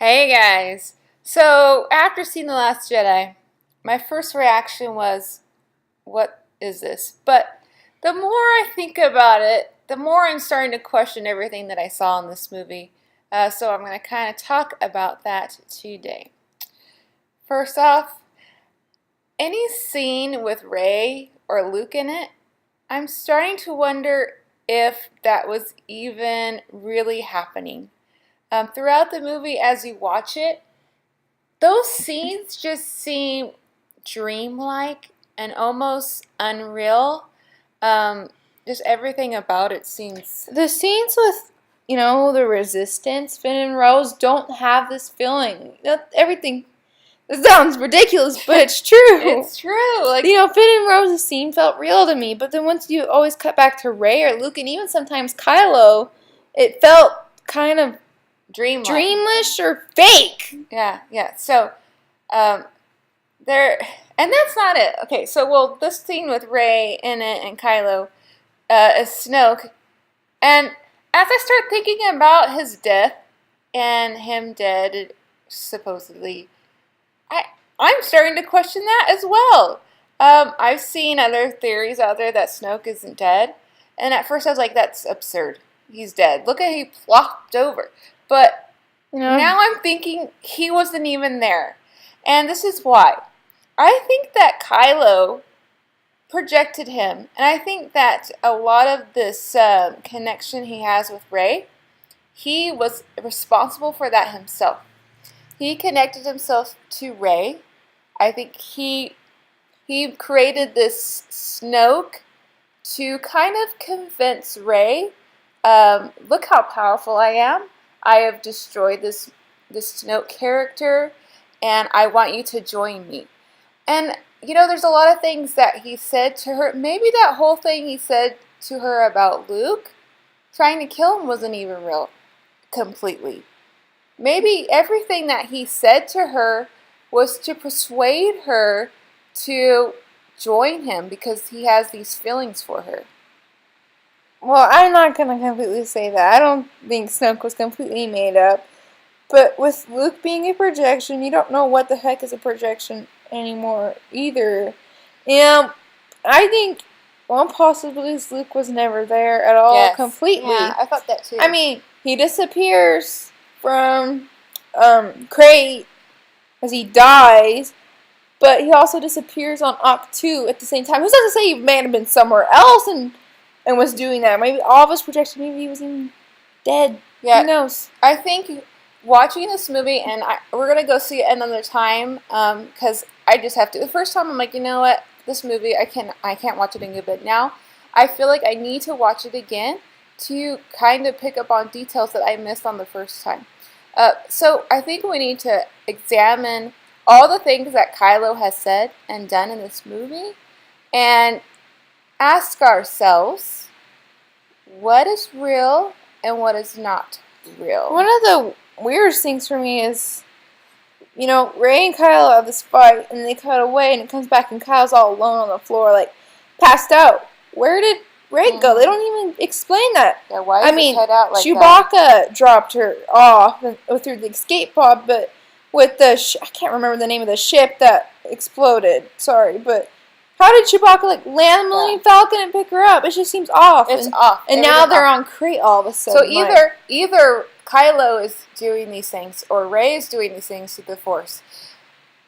Hey guys! So, after seeing The Last Jedi, my first reaction was, what is this? But the more I think about it, the more I'm starting to question everything that I saw in this movie. So I'm going to kind of talk about that today. First off, any scene with Rey or Luke in it, I'm starting to wonder if that was even really happening. Throughout the movie, as you watch it, those scenes just seem dreamlike and almost unreal. Just everything about it seems. The scenes with, the Resistance, Finn and Rose, don't have this feeling. Everything. It sounds ridiculous, but it's true. It's true. Like, Finn and Rose's scene felt real to me, but then once you always cut back to Rey or Luke and even sometimes Kylo, it felt kind of dreamlish or fake. Yeah. So, there, and that's not it. Okay, so this scene with Rey in it and Kylo is Snoke, and as I start thinking about his death and him dead, supposedly, I'm starting to question that as well. I've seen other theories out there that Snoke isn't dead, and at first I was like, that's absurd. He's dead. Look at how he plopped over. But now I'm thinking he wasn't even there. And this is why. I think that Kylo projected him. And I think that a lot of this connection he has with Rey, he was responsible for that himself. He connected himself to Rey. I think he created this Snoke to kind of convince Rey, look how powerful I am. I have destroyed this Snoke character, and I want you to join me. And, there's a lot of things that he said to her. Maybe that whole thing he said to her about Luke trying to kill him wasn't even real completely. Maybe everything that he said to her was to persuade her to join him because he has these feelings for her. Well, I'm not going to completely say that. I don't think Snoke was completely made up. But with Luke being a projection, you don't know what the heck is a projection anymore either. And I think one possibility is Luke was never there at all completely. Yeah, I thought that too. I mean, he disappears from Crate as he dies, but he also disappears on Octu at the same time. Who's not to say he may have been somewhere else and was doing that? Maybe all of us projection, maybe he was even dead. Yeah, who knows? I think watching this movie, and we're going to go see it another time, because I just have to. The first time I'm like, you know what, this movie, I can't watch it again, but now I feel like I need to watch it again to kind of pick up on details that I missed on the first time. So I think we need to examine all the things that Kylo has said and done in this movie and ask ourselves what is real and what is not real. One of the weirdest things for me is, Rey and Kylo have this fight, and they cut away, and it comes back, and Kylo's all alone on the floor, like, passed out. Where did Rey go? They don't even explain that. Yeah, why is his head out like Chewbacca that? dropped her off through the escape pod, but with the I can't remember the name of the ship that exploded. Sorry, but how did Chewbacca land on the Millennium Falcon and pick her up? It just seems off. It's off. And now they're on Crate all of a sudden. So either Kylo is doing these things or Rey is doing these things through the Force.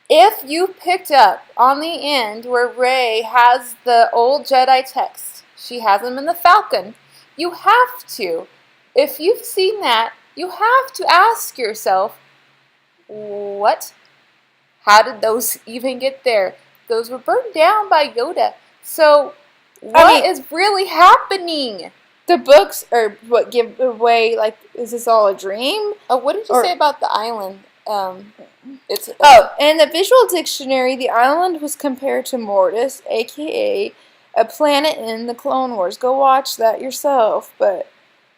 If you picked up on the end where Rey has the old Jedi text, she has them in the Falcon, you have to. If you've seen that, you have to ask yourself, what? How did those even get there? Those were burned down by Yoda. So, what is really happening? The books are what give away, like, is this all a dream? Oh, what did you say about the island? In the visual dictionary, the island was compared to Mortis, a.k.a. a planet in the Clone Wars. Go watch that yourself. But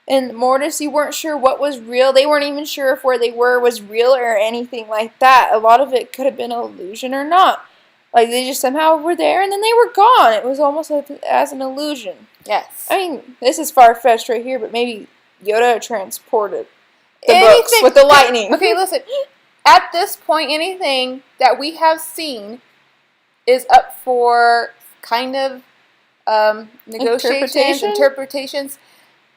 in Mortis, you weren't sure what was real. They weren't even sure if where they were was real or anything like that. A lot of it could have been an illusion or not. Like, they just somehow were there, and then they were gone. It was almost as an illusion. Yes. I mean, this is far-fetched right here, but maybe Yoda transported The books with the lightning. Okay, listen. At this point, anything that we have seen is up for kind of negotiations, interpretations.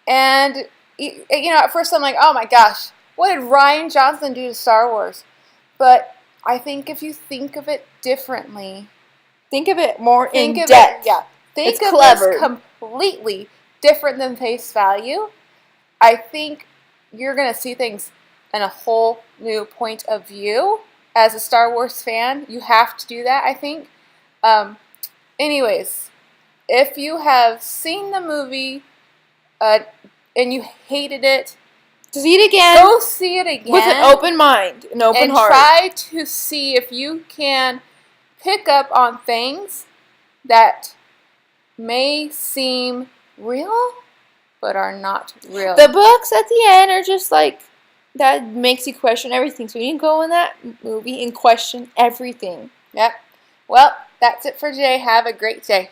And, at first I'm like, oh my gosh, what did Rian Johnson do to Star Wars? But I think if you think of it differently. Think of it more in depth. Think of this completely different than face value. I think you're going to see things in a whole new point of view. As a Star Wars fan, you have to do that, I think. Anyways, if you have seen the movie and you hated it, see it again. Go see it again. With an open mind, an open heart. And try to see if you can pick up on things that may seem real, but are not real. The books at the end are just like, that makes you question everything. So you can go in that movie and question everything. Yep. Well, that's it for today. Have a great day.